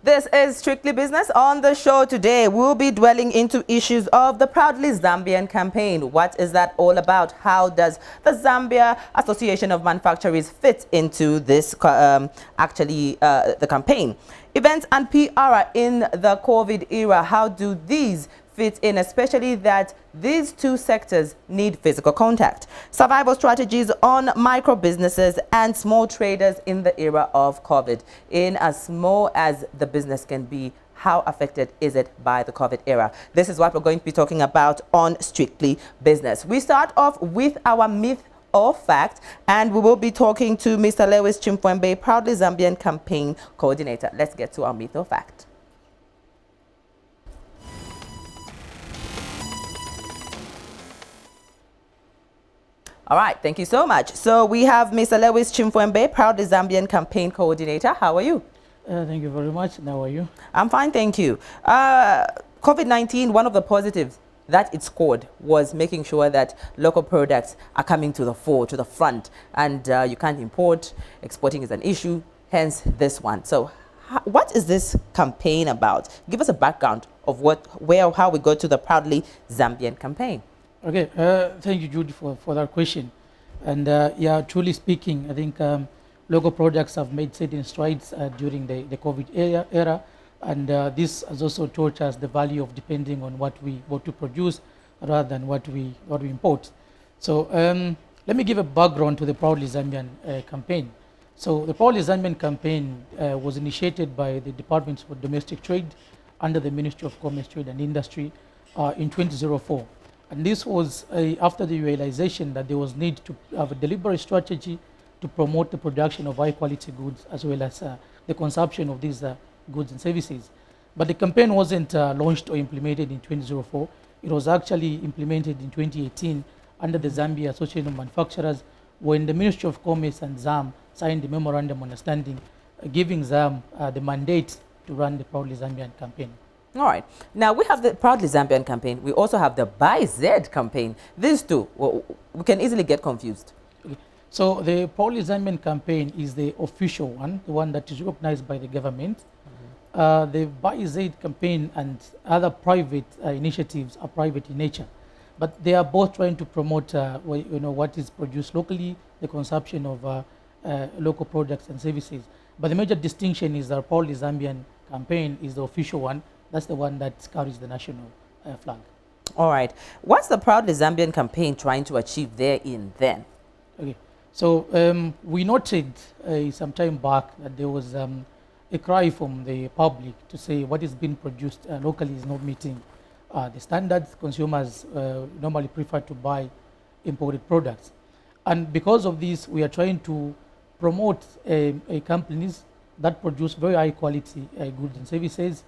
This is Strictly Business. On the show today, we'll be dwelling into issues of the Proudly Zambian Campaign. What is that all about? How does the Zambia Association of Manufacturers fit into this, the campaign? Events and PR in the COVID era, how do these fit in, especially that these two sectors need physical contact? Survival strategies on micro businesses and small traders in the era of COVID. In as small as the business can be, how affected is it by the COVID era? This is what we're going to be talking about on Strictly Business. We start off with our myth or fact, and we will be talking to Mr. Lewis Chimfwembe, Proudly Zambian Campaign Coordinator. Let's get to our myth or fact. All right, thank you so much. So we have Mr. Lewis Chimfwembe, Proudly Zambian Campaign Coordinator. How are you? Thank you very much. And how are you? I'm fine, thank you. COVID-19, one of the positives that it scored was making sure that local products are coming to the fore, to the front, and you can't import. Exporting is an issue, hence this one. So what is this campaign about? Give us a background of how we got to the Proudly Zambian Campaign. Okay, thank you, Judy, for that question. And yeah, truly speaking, I think local products have made certain strides during the COVID era. And this has also taught us the value of depending on what we produce rather than what we import. So let me give a background to the Proudly Zambian campaign. So the Proudly Zambian campaign was initiated by the Department for Domestic Trade under the Ministry of Commerce, Trade and Industry in 2004. And this was after the realization that there was need to have a deliberate strategy to promote the production of high quality goods as well as the consumption of these goods and services. But the campaign wasn't launched or implemented in 2004. It was actually implemented in 2018 under the Zambia Association of Manufacturers, when the Ministry of Commerce and ZAM signed the Memorandum of Understanding, giving ZAM the mandate to run the Proudly Zambian campaign. All right. Now, we have the Proudly Zambian campaign. We also have the Buy Z campaign. These two, we can easily get confused. Okay. So the Proudly Zambian campaign is the official one, the one that is recognized by the government. The Buy Z campaign and other private initiatives are private in nature, but they are both trying to promote what is produced locally, the consumption of local products and services. But the major distinction is that Proudly Zambian campaign is the official one. That's the one that carries the national flag. All right. What's the Proudly Zambian campaign trying to achieve therein then? Okay. So we noted some time back that there was a cry from the public to say what is being produced locally is not meeting the standards. Consumers normally prefer to buy imported products. And because of this, we are trying to promote companies that produce very high quality goods and services,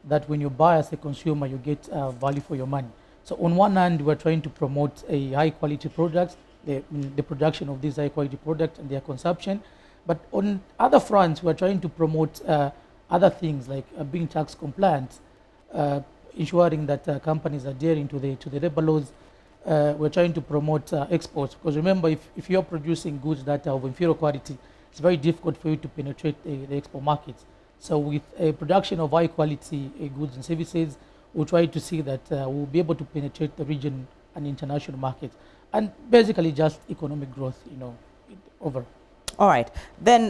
that when you buy as a consumer, you get value for your money. So on one hand, we're trying to promote a high quality products, the production of these high quality products and their consumption. But on other fronts, we're trying to promote other things like being tax compliant, ensuring that companies are adhering to the labor laws. We're trying to promote exports, because remember, if you're producing goods that are of inferior quality, it's very difficult for you to penetrate the export markets. So with a production of high quality goods and services, we'll try to see that we'll be able to penetrate the region and international markets, and basically just economic growth, overall. All right. Then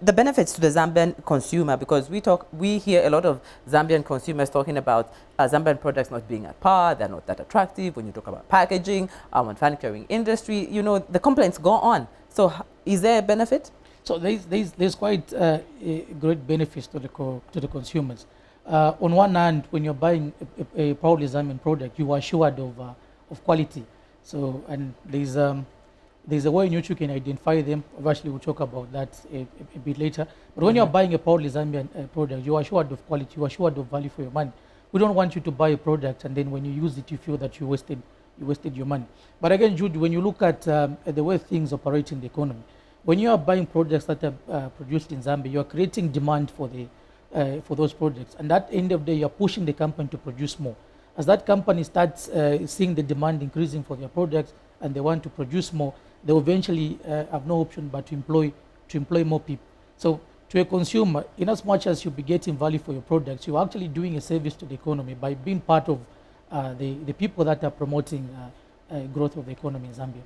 the benefits to the Zambian consumer, because we hear a lot of Zambian consumers talking about Zambian products not being at par, they're not that attractive. When you talk about packaging, manufacturing industry, the complaints go on. So is there a benefit? So there's quite great benefits to the consumers. On one hand, when you're buying a Proudly Zambian product, you are assured of quality. So, and there's a way in which you can identify them. Obviously, we'll talk about that a bit later. But when you're buying a Proudly Zambian product, you are assured of quality, you are assured of value for your money. We don't want you to buy a product and then when you use it, you feel that you wasted your money. But again, Jude, when you look at the way things operate in the economy, when you are buying products that are produced in Zambia, you are creating demand for those products. And at the end of the day, you are pushing the company to produce more. As that company starts seeing the demand increasing for their products and they want to produce more, they will eventually have no option but to employ more people. So to a consumer, in as much as you'll be getting value for your products, you're actually doing a service to the economy by being part of the people that are promoting growth of the economy in Zambia.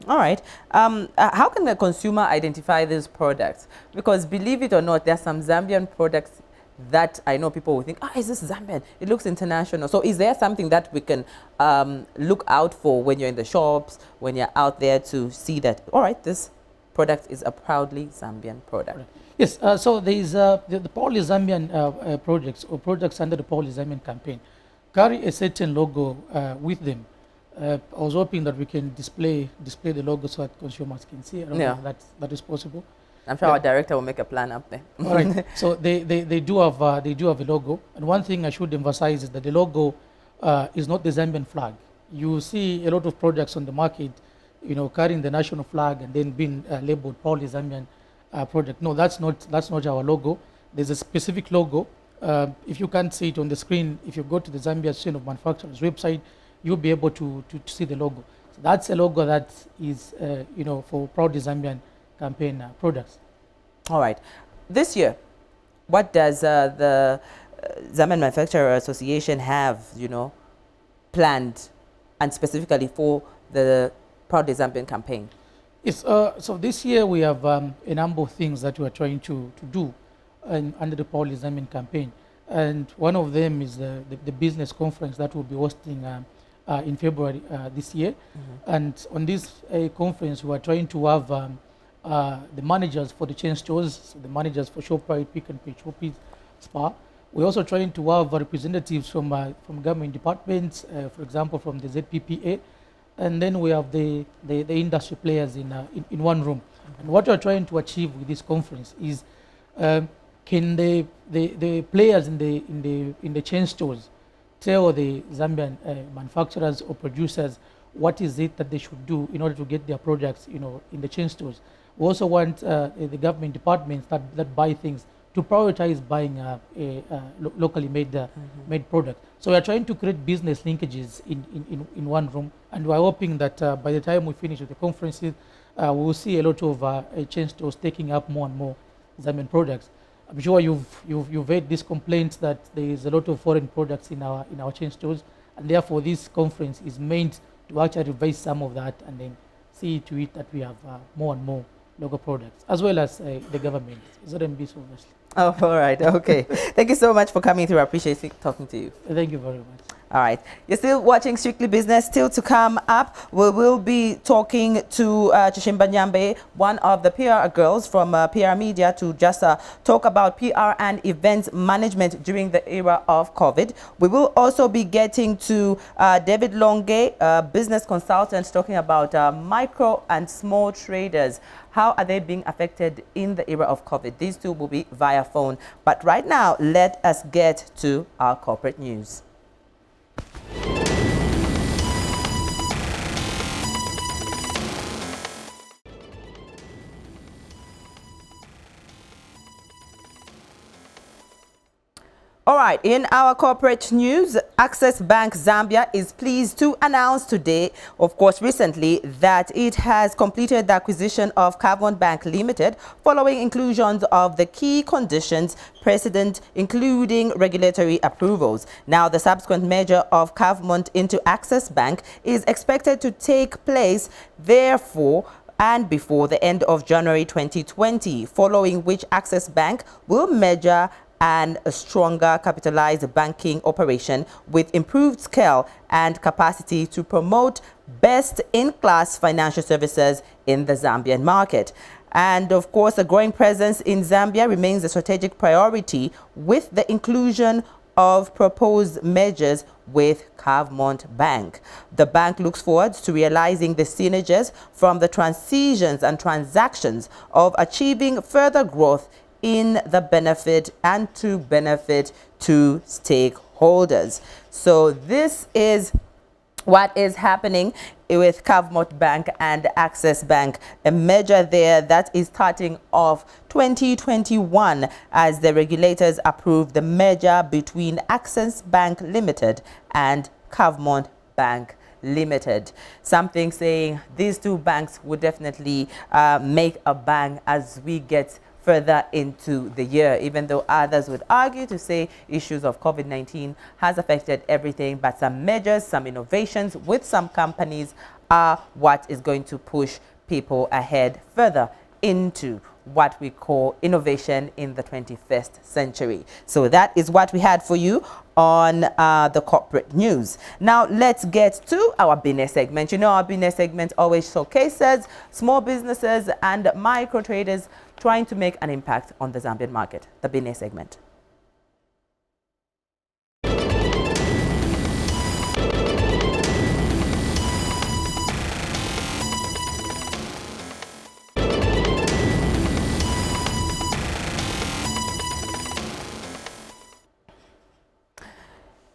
All right. How can the consumer identify these products? Because believe it or not, there are some Zambian products that I know people will think, is this Zambian? It looks international. So is there something that we can look out for when you're in the shops, when you're out there to see that, all right, this product is a proudly Zambian product? Right. Yes, so there is the Proudly Zambian projects or products under the Proudly Zambian campaign carry a certain logo with them. I was hoping that we can display the logo so that consumers can see. I don't know if that is possible. I'm sure our director will make a plan up there. All right. So they do have a logo, and one thing I should emphasize is that the logo is not the Zambian flag. You see a lot of products on the market, carrying the national flag and then being labeled Proudly Zambian product. No, that's not our logo. There's a specific logo. If you can't see it on the screen, if you go to the Zambia Association of Manufacturers website, you'll be able to see the logo. So that's a logo that is, for Proudly Zambian campaign products. All right. This year, what does the Zambian Manufacturer Association have, planned, and specifically for the Proudly Zambian campaign? Yes. So this year we have a number of things that we are trying to do under the Proudly Zambian campaign, and one of them is the business conference that we'll be hosting in February this year. Mm-hmm. And on this conference, we are trying to have the managers for the chain stores, so the managers for ShopRite, Pick and Pay, Shopee, Spar. We're also trying to have representatives from government departments, for example, from the ZPPA, and then we have the industry players in one room. Mm-hmm. And what we're trying to achieve with this conference is, can the players in the chain stores tell the Zambian manufacturers or producers what is it that they should do in order to get their products, in the chain stores. We also want the government departments that buy things to prioritize buying locally made product. So we are trying to create business linkages in one room, and we are hoping that by the time we finish with the conferences, we will see a lot of chain stores taking up more and more Zambian products. I'm sure you've heard these complaints that there is a lot of foreign products in our chain stores, and therefore this conference is meant to actually revise some of that and then see to it that we have more and more local products, as well as the government. ZMBs, obviously. Oh, all right. Okay. Thank you so much for coming through. I appreciate talking to you. Thank you very much. All right. You're still watching Strictly Business. Still to come up, we will be talking to Chishimba Nyambe, one of the PR girls from PR Media, to just talk about PR and events management during the era of COVID. We will also be getting to David Longe, a business consultant, talking about micro and small traders. How are they being affected in the era of COVID? These two will be via phone. But right now, let us get to our corporate news. All right, in our corporate news, Access Bank Zambia is pleased to announce today, of course recently, that it has completed the acquisition of Cavmont Bank Limited following inclusions of the key conditions precedent, including regulatory approvals. Now, the subsequent merger of Cavmont into Access Bank is expected to take place, therefore, and before the end of January 2020, following which Access Bank will merge and a stronger capitalized banking operation with improved scale and capacity to promote best-in-class financial services in the Zambian market. And of course, a growing presence in Zambia remains a strategic priority with the inclusion of proposed mergers with Cavmont Bank. The bank looks forward to realizing the synergies from the transitions and transactions of achieving further growth in the benefit and to benefit to stakeholders. So this is what is happening with Cavmont Bank and Access Bank, a merger there that is starting off 2021 as the regulators approve the merger between Access Bank Limited and Cavmont Bank Limited. Something saying these two banks would definitely make a bang as we get further into the year, even though others would argue to say issues of COVID-19 has affected everything, but some measures, some innovations with some companies are what is going to push people ahead further into what we call innovation in the 21st century. So that is what we had for you on the corporate news. Now let's get to our business segment. You know, our business segment always showcases small businesses and micro traders trying to make an impact on the Zambian market. The business segment.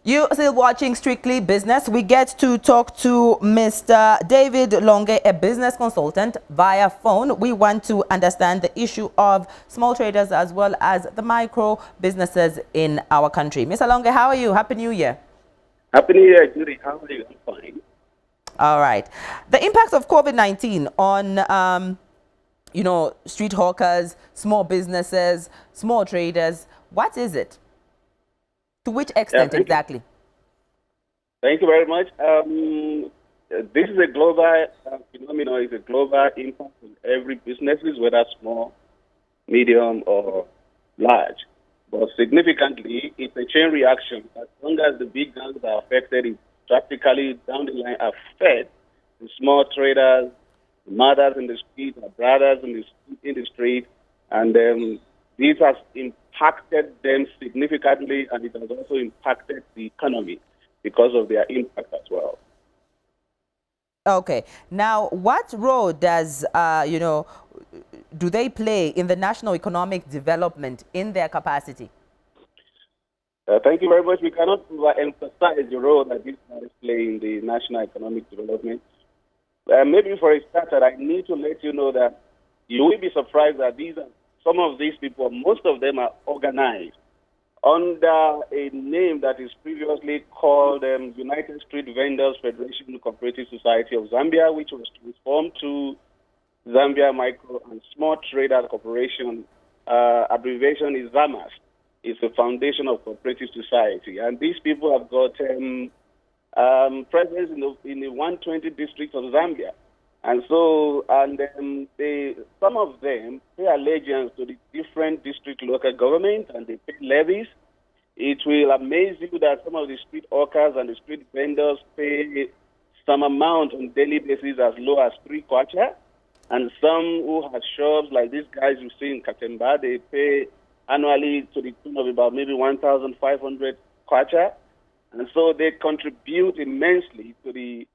You still watching Strictly Business. We get to talk to Mr. David Longe, a business consultant, via phone. We want to understand the issue of small traders as well as the micro businesses in our country. Mr. Longe, how are you? Happy New Year. Happy New Year, Judy. How are you? I'm fine. All right. The impact of COVID-19 on, you know, street hawkers, small businesses, small traders, what is it? To which extent exactly? Thank you very much. This is a global phenomenon. It's a global impact on every businesses, whether small, medium, or large. But significantly, it's a chain reaction. As long as the big guns are affected, it practically down the line affect the small traders, the mothers in the street, the brothers in the street, and this has impacted them significantly, and it has also impacted the economy because of their impact as well. Okay. Now, what role does, you know, do they play in the national economic development in their capacity? Thank you very much. We cannot emphasize the role that these guys play in the national economic development. Maybe for a starter, I need to let you know that you will be surprised that some of these people, most of them are organized under a name that is previously called United Street Vendors Federation Cooperative Society of Zambia, which was transformed to Zambia Micro and Small Trader Corporation. Abbreviation is ZAMAS. It's the foundation of cooperative society. And these people have got presence in the 120 districts of Zambia. And so, some of them pay allegiance to the different district local government, and they pay levies. It will amaze you that some of the street hawkers and the street vendors pay some amount on daily basis as low as 3 kwacha. And some who have shops, like these guys you see in Chimfwembe, they pay annually to the tune of about maybe 1,500 kwacha. And so they contribute immensely to the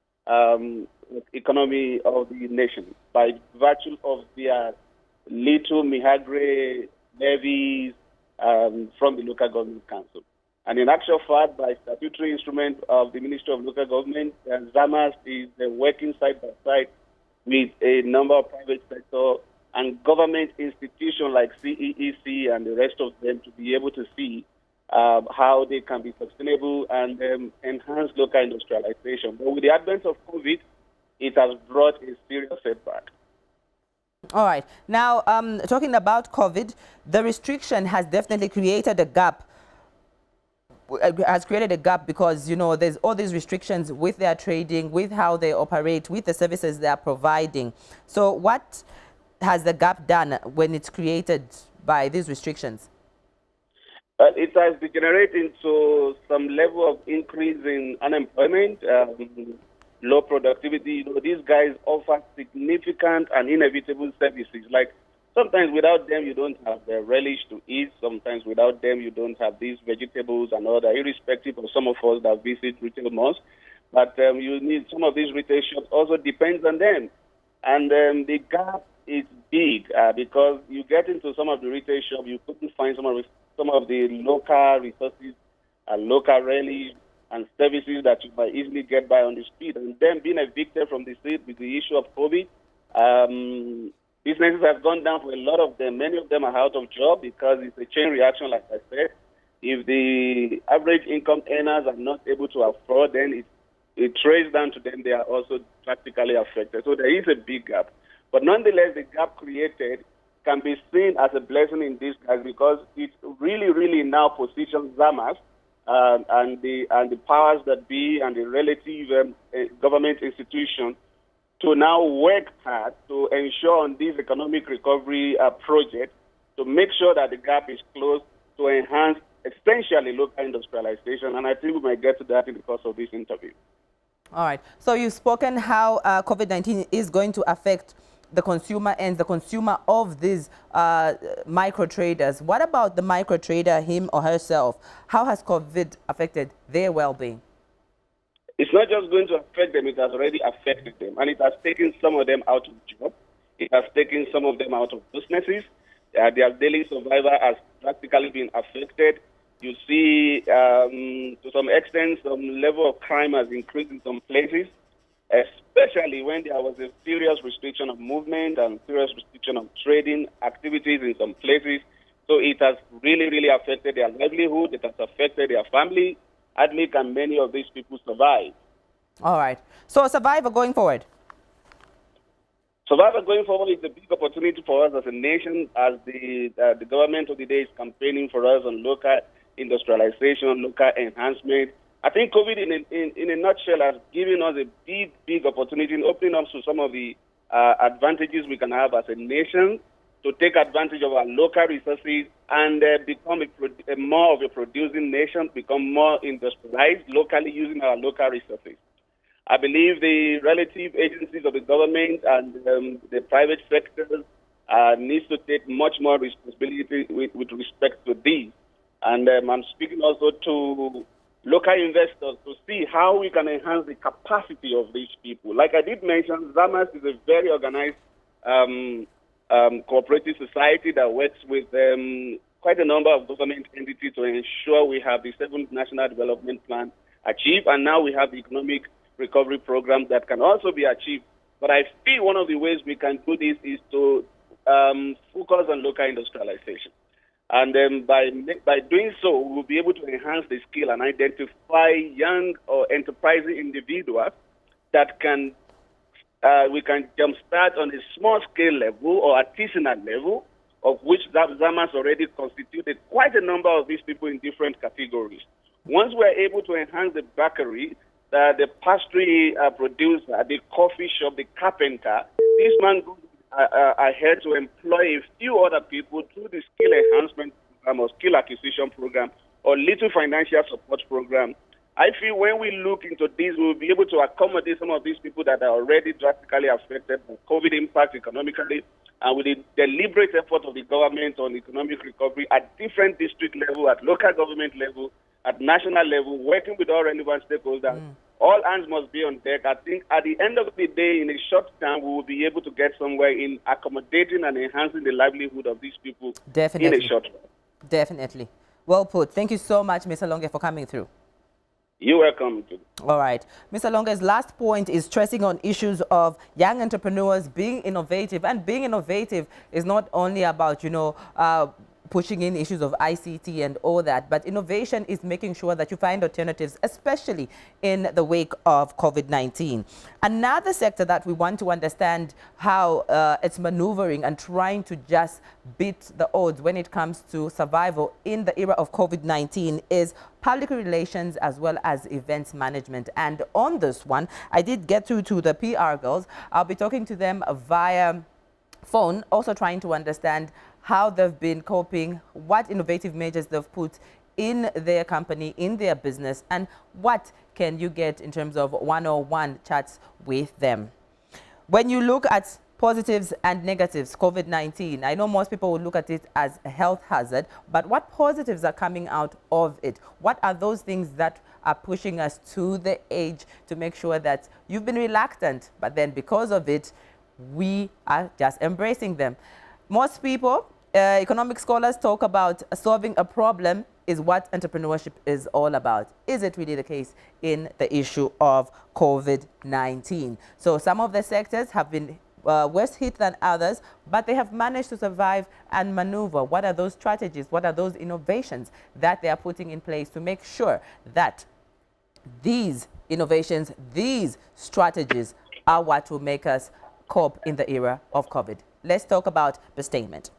economy of the nation by virtue of their little mihagre levies from the local government council. And in actual fact, by statutory instrument of the Ministry of Local Government, ZAMAS is working side by side with a number of private sector and government institutions like CEEC and the rest of them to be able to see how they can be sustainable and enhance local industrialization. But with the advent of COVID, it has brought a serious setback. All right. Now, talking about COVID, the restriction has definitely created a gap. Has created a gap because, you know, there's all these restrictions with their trading, with how they operate, with the services they are providing. So what has the gap done when it's created by these restrictions? It has degenerated into some level of increase in unemployment, low productivity. You know, these guys offer significant and inevitable services. Like sometimes without them, you don't have the relish to eat. Sometimes without them, you don't have these vegetables and all that, irrespective of some of us that visit retail malls. But you need some of these retail shops also depends on them. And the gap is big because you get into some of the retail shops, you couldn't find some of the local resources, local relish and services that you might easily get by on the street. And then being evicted from the street with the issue of COVID, businesses have gone down for a lot of them. Many of them are out of job because it's a chain reaction, like I said. If the average income earners are not able to afford, then it traces down to them. They are also practically affected. So there is a big gap. But nonetheless, the gap created can be seen as a blessing in disguise because it really now positions Zamas and the powers that be and the relative government institutions to now work hard to ensure on this economic recovery project to make sure that the gap is closed to enhance essentially local industrialization. And I think we might get to that in the course of this interview. All right. So you've spoken how COVID-19 is going to affect the consumer and the consumer of these micro traders. What about the micro trader, him or herself? How has COVID affected their well-being? It's not just going to affect them, it has already affected them. And it has taken some of them out of jobs. It has taken some of them out of businesses. Their daily survival has practically been affected. You see, to some extent, some level of crime has increased in some places, especially when there was a serious restriction of movement and serious restriction of trading activities in some places. So it has really affected their livelihood. It has affected their family. Admit and many of these people survive. All right. So Survivor going forward? Survivor going forward is a big opportunity for us as a nation, as the government of the day is campaigning for us on local industrialization, local enhancement. I think COVID, in a nutshell, has given us a big opportunity in opening up to some of the advantages we can have as a nation to take advantage of our local resources and become more of a producing nation, become more industrialized locally using our local resources. I believe the relative agencies of the government and the private sectors needs to take much more responsibility with respect to this. And I'm speaking also to local investors to see how we can enhance the capacity of these people. Like I did mention, Zamas is a very organized cooperative society that works with quite a number of government entities to ensure we have the 7th National Development Plan achieved, and now we have the economic recovery program that can also be achieved. But I feel one of the ways we can do this is to focus on local industrialization. And by doing so, we will be able to enhance the skill and identify young or enterprising individuals that can we can jumpstart on a small-scale level or artisanal level, of which Zamas already constituted quite a number of these people in different categories. Once we're able to enhance the bakery, the pastry producer, the coffee shop, the carpenter, this man goes ahead to employ a few other people through the skill enhancement program or skill acquisition program or little financial support program. I feel when we look into this, we'll be able to accommodate some of these people that are already drastically affected by COVID impact economically, and with the deliberate effort of the government on economic recovery at different district level, at local government level, at national level, working with all relevant stakeholders. All hands must be on deck. I think at the end of the day, in a short time, we will be able to get somewhere in accommodating and enhancing the livelihood of these people. Definitely. In a short time. Definitely. Well put. Thank you so much, Mr. Longe, for coming through. You're welcome. All right. Mr. Longe's last point is stressing on issues of young entrepreneurs being innovative. And being innovative is not only about, pushing in issues of ICT and all that, but innovation is making sure that you find alternatives, especially in the wake of COVID-19. Another sector that we want to understand how it's maneuvering and trying to just beat the odds when it comes to survival in the era of COVID-19 is public relations as well as events management. And on this one, I did get through to the PR girls. I'll be talking to them via phone, also trying to understand how they've been coping, what innovative measures they've put in their company, in their business, and what can you get in terms of one-on-one chats with them. When you look at positives and negatives, COVID-19, I know most people will look at it as a health hazard, but what positives are coming out of it? What are those things that are pushing us to the edge to make sure that you've been reluctant, but then because of it, we are just embracing them? Most people, economic scholars talk about solving a problem is what entrepreneurship is all about. Is it really the case in the issue of COVID-19? So some of the sectors have been worse hit than others, but they have managed to survive and maneuver. What are those strategies? What are those innovations that they are putting in place to make sure that these innovations, these strategies are what will make us cope in the era of COVID? let's talk about the statement.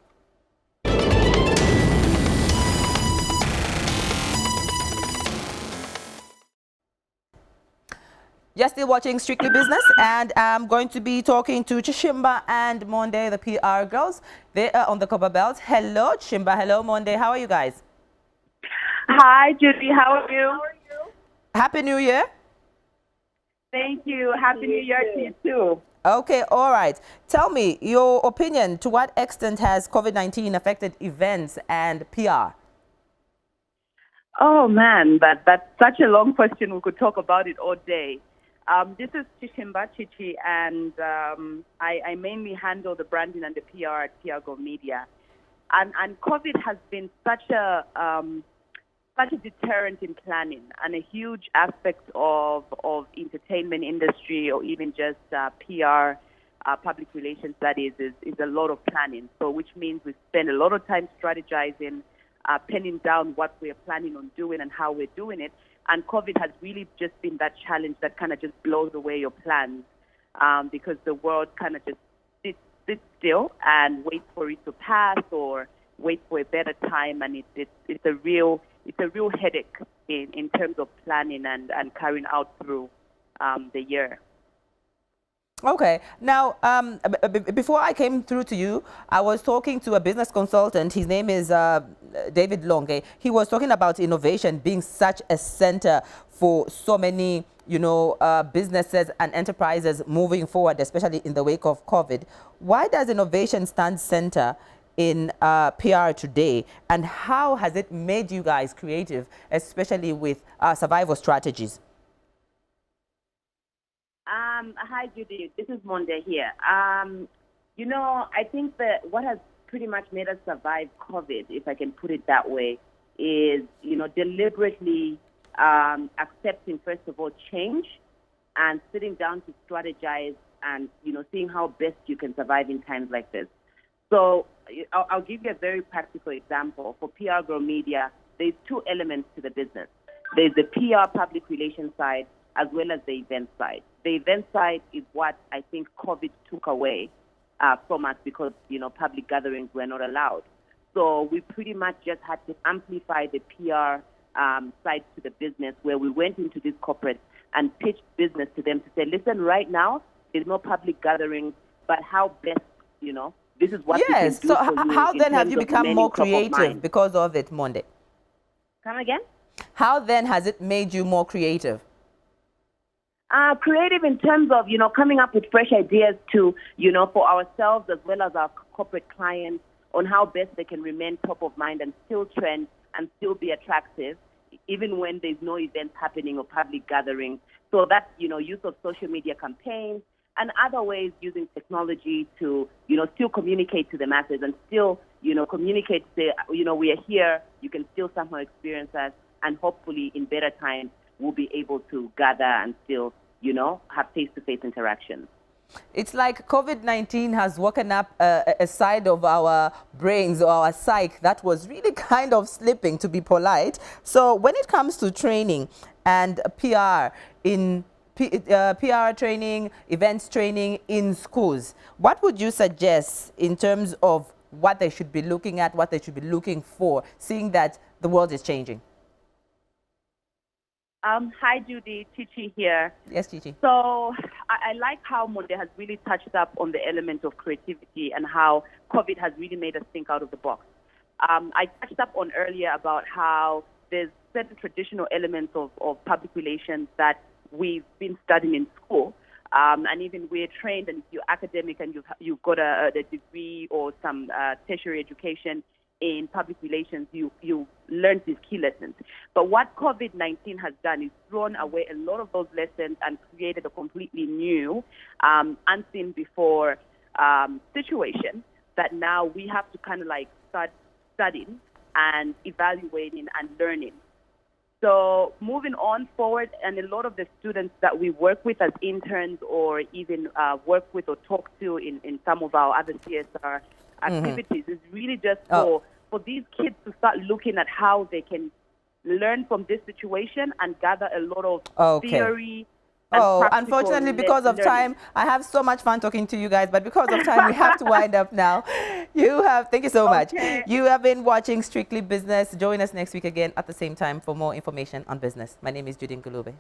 You're still watching Strictly Business, and I'm going to be talking to Chishimba and Monde, the PR girls. They are on the copper belt. Hello, Chishimba. Hello, Monde. How are you guys? Hi, Judy. How are you? Happy New Year. Thank you. Happy New Year to you, too. Okay, all right. Tell me your opinion. To what extent has COVID-19 affected events and PR? Oh, man, that's such a long question. We could talk about it all day. This is Chishimba, Chichi, and I mainly handle the branding and the PR at PR Media. And COVID has been such a deterrent in planning, and a huge aspect of entertainment industry, or even just PR, public relations studies, is a lot of planning. So which means we spend a lot of time strategizing, penning down what we're planning on doing and how we're doing it. And COVID has really just been that challenge that kind of just blows away your plans, because the world kind of just sits still and waits for it to pass or wait for a better time. And it's a real headache in terms of planning and carrying out through the year. Okay. Now, before I came through to you, I was talking to a business consultant. His name is David Longe. He was talking about innovation being such a center for so many, businesses and enterprises moving forward, especially in the wake of COVID. Why does innovation stand center in PR today, and how has it made you guys creative, especially with survival strategies? Hi, Judy. This is Monde here. I think that what has pretty much made us survive COVID, if I can put it that way, is, deliberately accepting, first of all, change, and sitting down to strategize and, seeing how best you can survive in times like this. So I'll give you a very practical example. For PR Media, there's two elements to the business. There's the PR public relations side, as well as the event side. The event side is what I think COVID took away from us, because, public gatherings were not allowed. So we pretty much just had to amplify the PR side to the business, where we went into these corporates and pitched business to them to say, listen, right now, there's no public gatherings, but how best, this is what we can do. So for you how then have you become more creative creative because of it, Monde? Come again? How then has it made you more creative? Creative in terms of, coming up with fresh ideas to, for ourselves as well as our corporate clients, on how best they can remain top of mind and still trend and still be attractive, even when there's no events happening or public gatherings. So that's, use of social media campaigns and other ways using technology to, still communicate to the masses and still, communicate, say, we are here, you can still somehow experience us, and hopefully in better times we'll be able to gather and still, have face-to-face interactions. It's like COVID-19 has woken up a side of our brains or our psyche that was really kind of slipping, to be polite. So when it comes to training and PR, PR training, events training in schools, what would you suggest in terms of what they should be looking at, what they should be looking for, seeing that the world is changing? Hi, Judy. Chichi here. Yes, Chichi. So I like how Monde has really touched up on the element of creativity and how COVID has really made us think out of the box. I touched up on earlier about how there's certain traditional elements of public relations that we've been studying in school. And even we're trained, and if you're academic and you've got a degree or some tertiary education in public relations, you learn these key lessons. But what COVID-19 has done is thrown away a lot of those lessons and created a completely new, unseen before situation that now we have to kind of like start studying and evaluating and learning. So moving on forward, and a lot of the students that we work with as interns or even work with or talk to in some of our other CSR activities is really just for these kids to start looking at how they can learn from this situation and gather a lot of theory Oh, practical unfortunately, because of learning. time, I have so much fun talking to you guys, but because of time, we have to wind up now. Thank you so much. Okay. You have been watching Strictly Business. Join us next week again at the same time for more information on business. My name is JUDYNGULUBE.